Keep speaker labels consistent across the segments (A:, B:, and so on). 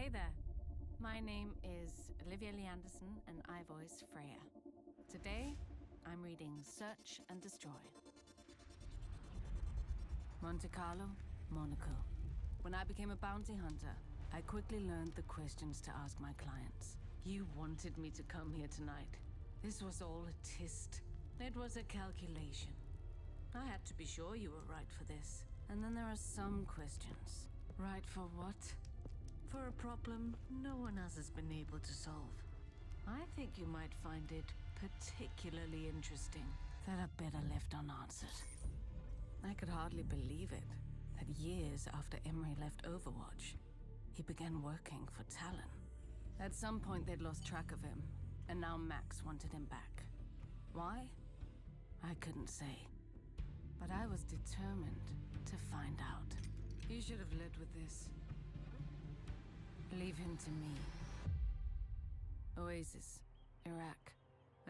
A: Hey there. My name is Olivia Lee Anderson, and I voice Freya. Today, I'm reading Search and Destroy. Monte Carlo, Monaco. When I became a bounty hunter, I quickly learned the questions to ask my clients. You wanted me to come here tonight. This was all a test. It was a calculation. I had to be sure you were right for this. And then there are some questions. Right for what? For a problem no one else has been able to solve. I think you might find it particularly interesting that are better left unanswered. I could hardly believe it, that years after Emery left Overwatch, he began working for Talon. At some point they'd lost track of him, and now Max wanted him back. Why? I couldn't say. But I was determined to find out. You should have led with this. Leave him to me. Oasis, Iraq.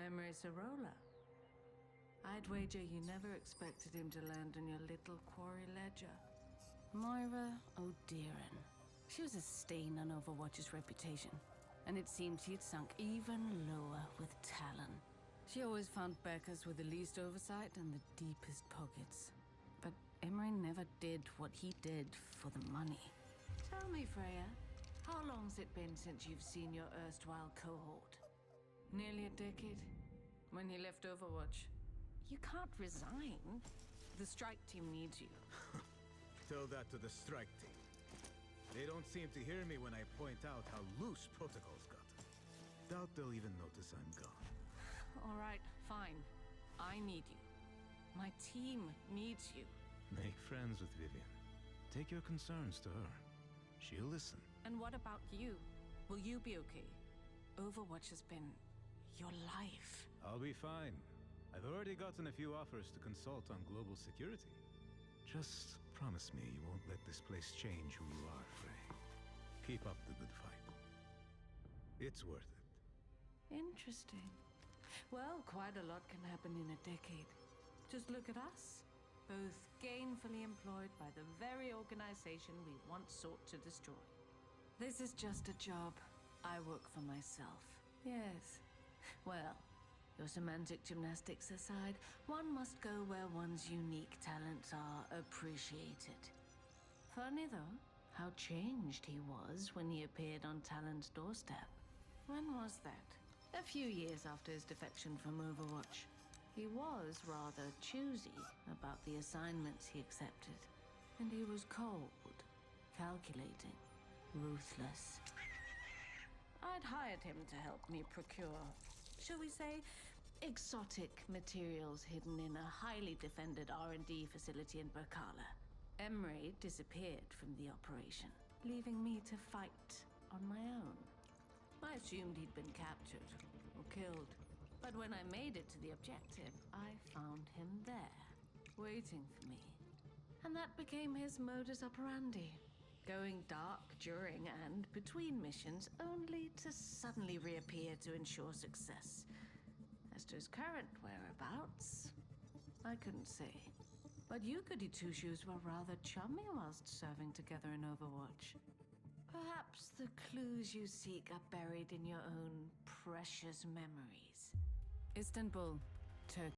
A: Emery Sorolla. I'd wager you never expected him to land on your little quarry ledger. Moira O'Dearan. She was a stain on Overwatch's reputation, and it seemed she'd sunk even lower with Talon. She always found Beckers with the least oversight and the deepest pockets. But Emery never did what he did for the money. Tell me, Freya, how long's it been since you've seen your erstwhile cohort? Nearly a decade. When he left Overwatch. You can't resign. The strike team needs you.
B: Tell that to the strike team. They don't seem to hear me when I point out how loose protocols got. Doubt they'll even notice I'm gone.
A: All right, fine. I need you. My team needs you.
B: Make friends with Vivian. Take your concerns to her. She'll listen.
A: And what about you? Will you be okay? Overwatch has been your life.
B: I'll be fine. I've already gotten a few offers to consult on global security. Just promise me you won't let this place change who you are, Frey. Keep up the good fight. It's worth it.
A: Interesting. Well, quite a lot can happen in a decade. Just look at us. Both gainfully employed by the very organization we once sought to destroy. This is just a job. I work for myself. Yes. Well, your semantic gymnastics aside, one must go where one's unique talents are appreciated. Funny, though, how changed he was when he appeared on Talon's doorstep. When was that? A few years after his defection from Overwatch. He was rather choosy about the assignments he accepted. And he was cold, calculating, ruthless. I'd hired him to help me procure, shall we say, exotic materials hidden in a highly defended R&D facility in Berkala. Emery disappeared from the operation, leaving me to fight on my own. I assumed he'd been captured or killed. But when I made it to the objective, I found him there, waiting for me. And that became his modus operandi. Going dark during and between missions, only to suddenly reappear to ensure success. As to his current whereabouts, I couldn't say. But you goody two-shoes were rather chummy whilst serving together in Overwatch. Perhaps the clues you seek are buried in your own precious memories. Istanbul, Turkey.